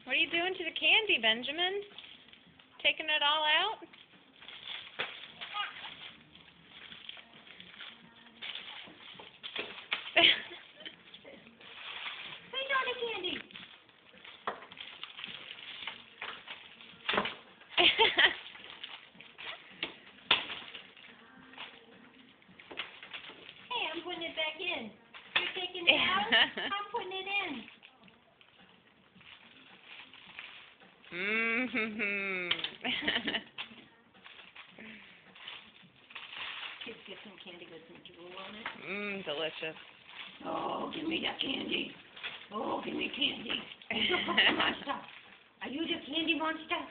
What are you doing to the candy, Benjamin? Taking it all out? Say no to candy. Hey, I'm putting it back in. You're taking it out? I'm putting it in. Mm-hmm. Kids get some candy with some drool on it. Delicious. Oh, give me that candy. Oh, give me candy. Look, monster. Are you the candy monster?